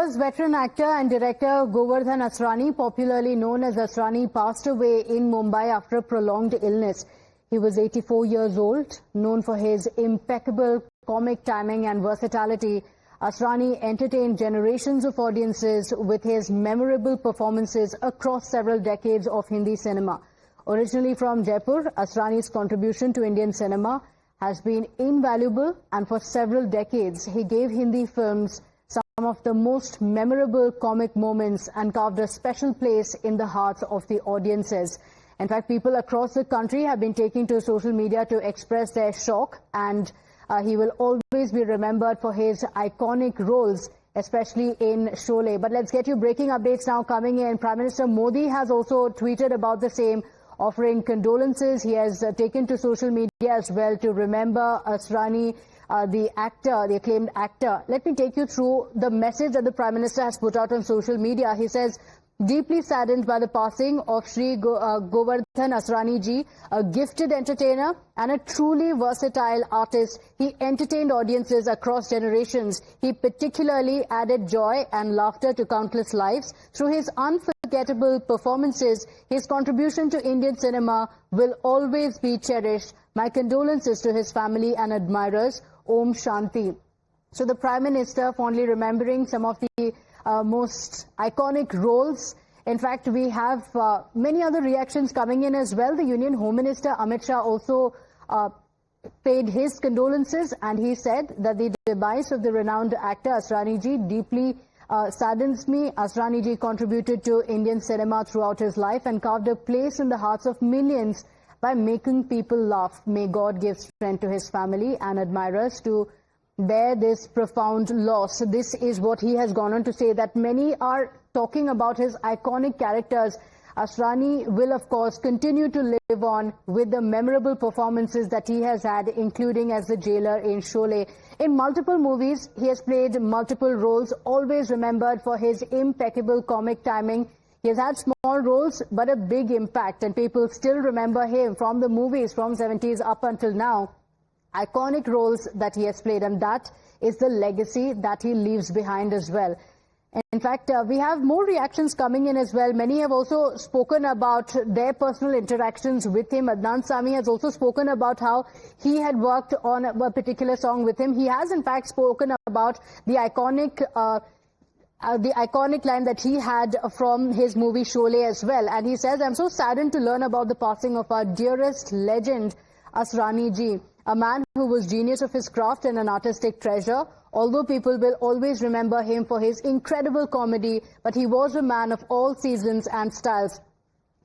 years, veteran actor and director Govardhan Asrani, popularly known as Asrani, passed away in Mumbai after a prolonged illness. He was 84 years old, known for his impeccable comic timing and versatility. Asrani entertained generations of audiences with his memorable performances across several decades of Hindi cinema. Originally from Jaipur, Asrani's contribution to Indian cinema has been invaluable, and for several decades he gave Hindi films some of the most memorable comic moments and carved a special place in the hearts of the audiences. In fact, people across the country have been taking to social media to express their shock, and he will always be remembered for his iconic roles, especially in Sholay. But let's get you breaking updates now coming in. Prime Minister Modi has also tweeted about the same, offering condolences. He has taken to social media as well to remember Asrani, the actor, the acclaimed actor. Let me take you through the message that the Prime Minister has put out on social media. He says, deeply saddened by the passing of Shri Govardhan Asrani Ji, a gifted entertainer and a truly versatile artist. He entertained audiences across generations. He particularly added joy and laughter to countless lives. Through his unforgettable performances, his contribution to Indian cinema will always be cherished. My condolences to his family and admirers. Om Shanti. So the Prime Minister fondly remembering some of the most iconic roles. In fact, we have many other reactions coming in as well. The Union Home Minister Amit Shah also paid his condolences, and he said that the demise of the renowned actor Asrani Ji deeply saddens me. Asrani Ji contributed to Indian cinema throughout his life and carved a place in the hearts of millions by making people laugh. May God give strength to his family and admirers to bear this profound loss. This is what he has gone on to say, that many are talking about his iconic characters. Asrani will, of course, continue to live on with the memorable performances that he has had, including as the jailer in Sholay. In multiple movies, he has played multiple roles, always remembered for his impeccable comic timing. He has had small roles, but a big impact, and people still remember him from the movies from 70s up until now. Iconic roles that he has played, and that is the legacy that he leaves behind as well. In fact, we have more reactions coming in as well. Many have also spoken about their personal interactions with him. Adnan Sami has also spoken about how he had worked on a particular song with him. He has in fact spoken about the iconic line that he had from his movie Sholay as well. And he says, I'm so saddened to learn about the passing of our dearest legend, Asrani Ji, a man who was genius of his craft and an artistic treasure. Although people will always remember him for his incredible comedy, but he was a man of all seasons and styles.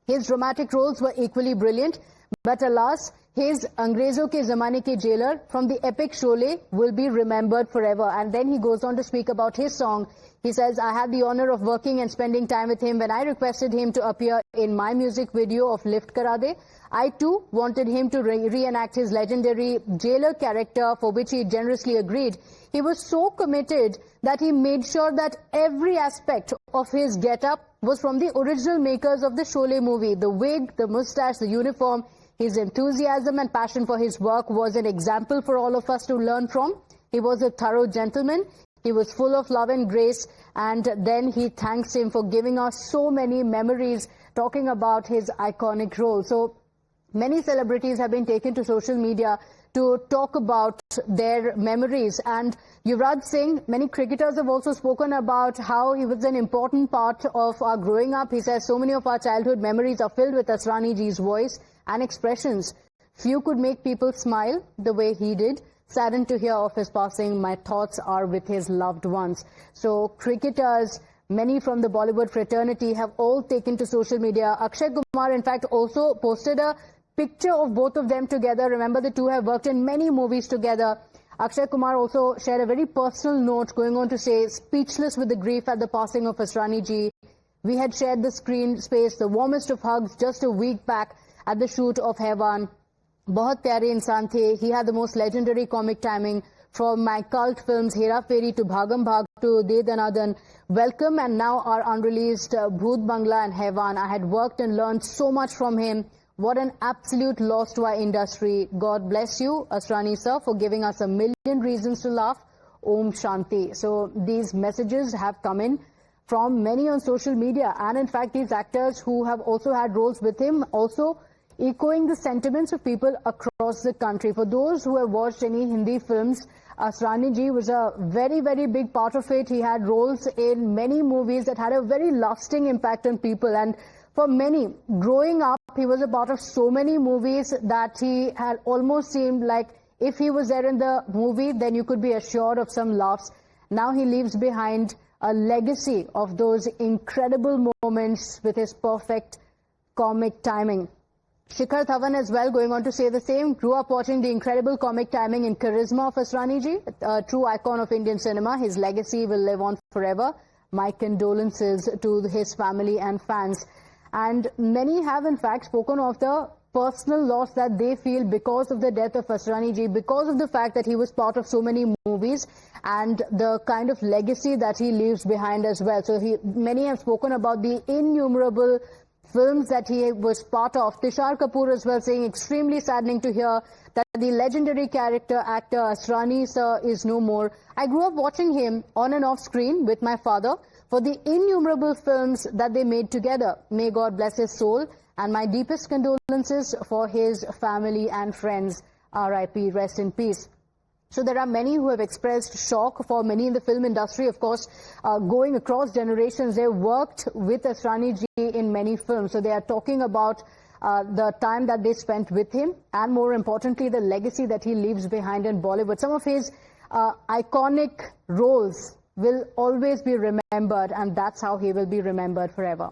His dramatic roles were equally brilliant, but alas, his Angrezon ke Zamane ke jailer from the epic Sholay will be remembered forever. And then he goes on to speak about his song. He says, I had the honor of working and spending time with him when I requested him to appear in my music video of Lift Kara De. I too wanted him to reenact his legendary jailer character, for which he generously agreed. He was so committed that he made sure that every aspect of his get-up was from the original makers of the Sholay movie. The wig, the moustache, the uniform. His enthusiasm and passion for his work was an example for all of us to learn from. He was a thorough gentleman. He was full of love and grace, and then he thanks him for giving us so many memories, talking about his iconic role. So many celebrities have been taken to social media to talk about their memories. And Yuvraj Singh, many cricketers have also spoken about how he was an important part of our growing up. He says so many of our childhood memories are filled with Asrani Ji's voice and expressions. Few could make people smile the way he did. Saddened to hear of his passing, my thoughts are with his loved ones. So cricketers, many from the Bollywood fraternity, have all taken to social media. Akshay Kumar, in fact, also posted a picture of both of them together. Remember, the two have worked in many movies together. Akshay Kumar also shared a very personal note, going on to say, speechless with the grief at the passing of Asrani Ji. We had shared the screen space, the warmest of hugs, just a week back at the shoot of Hewan. बहुत प्यारे इंसान थे. He had the most legendary comic timing, from my cult films Hera Fairy to Bhagam Bhag to De Danadan. Welcome, and now our unreleased Bhoot Bangla and Hewan. I had worked and learned so much from him. What an absolute loss to our industry. God bless you, Asrani sir, for giving us a million reasons to laugh. Om Shanti. So these messages have come in from many on social media, and in fact these actors who have also had roles with him also echoing the sentiments of people across the country. For those who have watched any Hindi films, Asrani Ji was a very, very big part of it. He had roles in many movies that had a very lasting impact on people, and for many, growing up, he was a part of so many movies that he had almost seemed like if he was there in the movie, then you could be assured of some laughs. Now he leaves behind a legacy of those incredible moments with his perfect comic timing. Shikhar Dhawan as well, going on to say the same, grew up watching the incredible comic timing and charisma of Asrani Ji, a true icon of Indian cinema. His legacy will live on forever. My condolences to his family and fans. And many have in fact spoken of the personal loss that they feel because of the death of Asrani Ji, because of the fact that he was part of so many movies and the kind of legacy that he leaves behind as well. So many have spoken about the innumerable films that he was part of. Tushar Kapoor as well saying extremely saddening to hear that the legendary actor Asrani sir is no more. I grew up watching him on and off screen with my father for the innumerable films that they made together. May God bless his soul, and my deepest condolences for his family and friends. R.I.P. Rest in peace. So there are many who have expressed shock. For many in the film industry, of course, going across generations, they worked with Asrani Ji in many films. So they are talking about the time that they spent with him, and more importantly, the legacy that he leaves behind in Bollywood. Some of his iconic roles will always be remembered, and that's how he will be remembered forever.